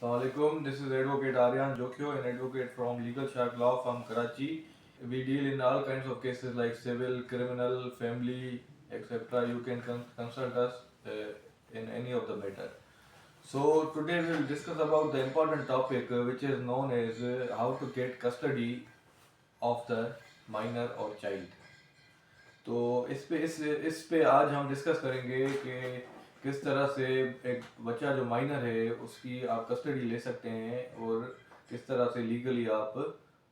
Assalamualaikum. This is Advocate Aryan Jokyo, an advocate from Legal Shark Law Firm Karachi. We deal in all kinds of cases like civil, criminal, family, etc. You can consult us in any of the matter. So today we will discuss about the important topic which is known as how to get custody of the minor or child. तो इस पे आज हम discuss करेंगे कि किस तरह से एक बच्चा जो माइनर है उसकी आप कस्टडी ले सकते हैं और किस तरह से लीगली आप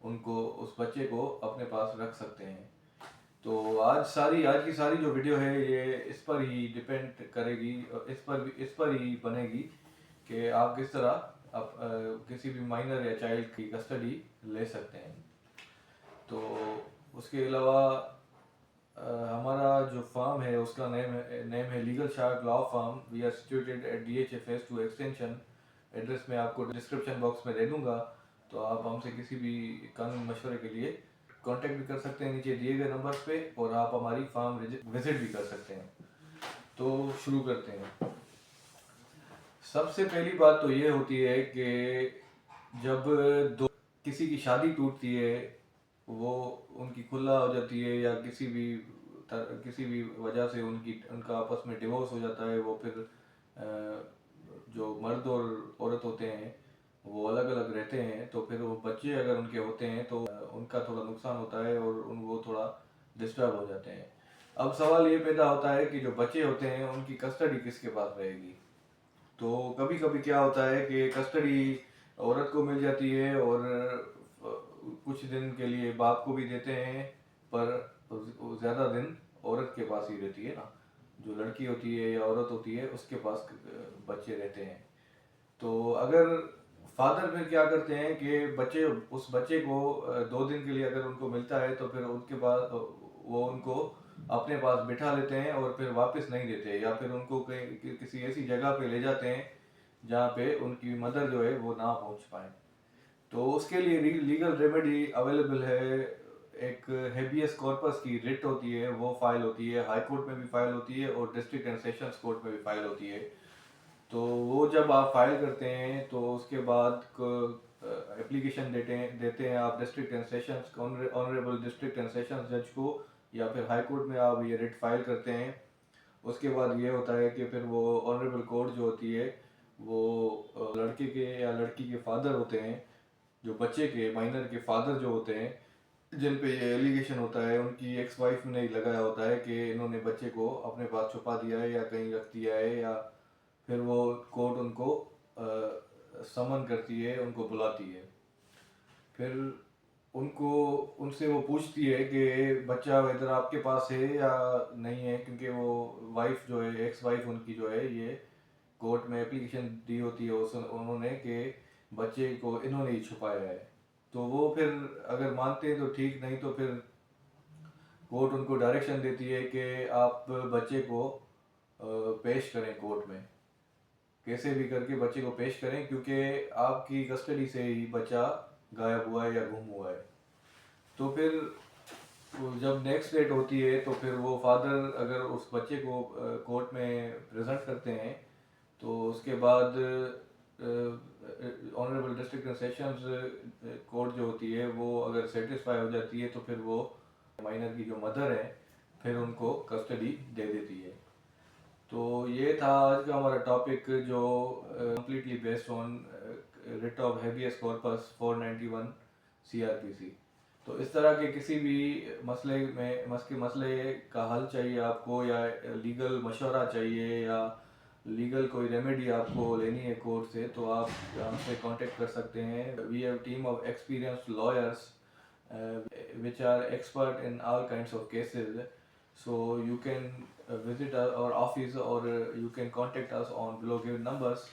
उनको उस बच्चे को अपने पास रख सकते हैं। तो आज की सारी जो वीडियो है ये इस पर ही डिपेंड करेगी, इस पर ही बनेगी कि आप किस तरह आप किसी भी माइनर या चाइल्ड की कस्टडी ले सकते हैं। तो उसके अलावा हमारा जो फर्म है उसका नेम है legal shark law firm. We are situated at DHA phase 2 extension. Address मैं आपको डिस्क्रिप्शन बॉक्स में दे दूंगा, तो आप हमसे किसी भी कानूनी मशवरे के लिए कांटेक्ट भी कर सकते हैं नीचे दिए गए नंबर पे, और आप हमारी फर्म विजिट भी कर सकते हैं। तो शुरू करते हैं। सबसे पहली बात तो ये होती है कि जब किसी की शादी टूटती है, वो उनकी खुला हो जाती है या किसी भी वजह से उनका आपस में डिवोर्स हो जाता है, वो फिर जो मर्द और औरत होते हैं वो अलग अलग रहते हैं, तो फिर वो बच्चे अगर उनके होते हैं तो उनका थोड़ा नुकसान होता है और वो थोड़ा डिस्टर्ब हो जाते हैं। अब सवाल ये पैदा होता है कि जो बच्चे होते हैं उनकी कस्टडी किसके पास रहेगी। तो कभी कभी क्या होता है कि कस्टडी औरत को मिल जाती है और कुछ दिन के लिए बाप को भी देते हैं, पर ज़्यादा दिन औरत के पास ही रहती है ना, जो लड़की होती है या औरत होती है उसके पास बच्चे रहते हैं। तो अगर फादर फिर क्या करते हैं कि उस बच्चे को 2 दिन के लिए अगर उनको मिलता है तो फिर उनके पास वो उनको अपने पास बिठा लेते हैं और फिर वापस नहीं देते, या फिर उनको कहीं किसी ऐसी जगह पे ले जाते हैं जहाँ पे उनकी मदर जो है वो ना पहुँच पाए। तो उसके लिए लीगल रेमेडी अवेलेबल है। एक हेबियस कॉर्पस की रिट होती है, वो फाइल होती है, हाई कोर्ट में भी फाइल होती है और डिस्ट्रिक्ट एंड सेशंस कोर्ट में भी फाइल होती है। तो वो जब आप फाइल करते हैं तो उसके बाद एप्लीकेशन देते हैं आप district and sessions honourable district and sessions जज को, या फिर हाई कोर्ट में आप ये रिट फाइल करते हैं। उसके बाद ये होता है कि फिर वो ऑनरेबल कोर्ट जो होती है वो लड़के के या लड़की के फादर होते हैं, जो बच्चे के माइनर के फादर जो होते हैं जिन पे ये एलिगेशन होता है, उनकी एक्स वाइफ ने लगाया होता है कि इन्होंने बच्चे को अपने पास छुपा दिया है या कहीं रख दिया है, या फिर वो कोर्ट उनको समन करती है, उनको बुलाती है। फिर उनसे वो पूछती है कि बच्चा इधर आपके पास है या नहीं है, क्योंकि वो वाइफ जो है, एक्स वाइफ उनकी जो है, ये कोर्ट में एप्लीकेशन दी होती है उन्होंने कि बच्चे को इन्होंने ही छुपाया है। तो वो फिर अगर मानते हैं तो ठीक, नहीं तो फिर कोर्ट उनको डायरेक्शन देती है कि आप बच्चे को पेश करें कोर्ट में, कैसे भी करके बच्चे को पेश करें, क्योंकि आपकी कस्टडी से ही बच्चा गायब हुआ है या गुम हुआ है। तो फिर जब नेक्स्ट डेट होती है तो फिर वो फादर अगर उस बच्चे को कोर्ट में प्रेजेंट करते हैं, तो उसके बाद honourable district and sessions court जो होती है वो अगर सेटिस्फाई हो जाती है तो फिर वो माइनर की जो मदर है फिर उनको कस्टडी दे देती है। तो ये था आज का हमारा टॉपिक, जो completely based on writ of habeas corpus 491 CRPC। तो इस तरह के किसी भी मसले का हल चाहिए आपको, या लीगल मशवरा चाहिए, या लीगल कोई रेमेडी आपको लेनी है कोर्ट से, तो आप हमसे कांटेक्ट कर सकते हैं। We have team of experienced lawyers which are expert in all kinds of cases. So you can visit our office, or you can contact us on below given numbers,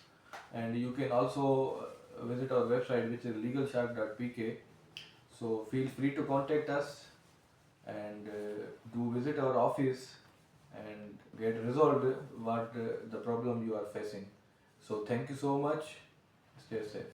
and you can also visit our website which is legalshark.pk. So feel free to contact us and do visit our office and get resolved what the problem you are facing. So thank you so much. Stay safe.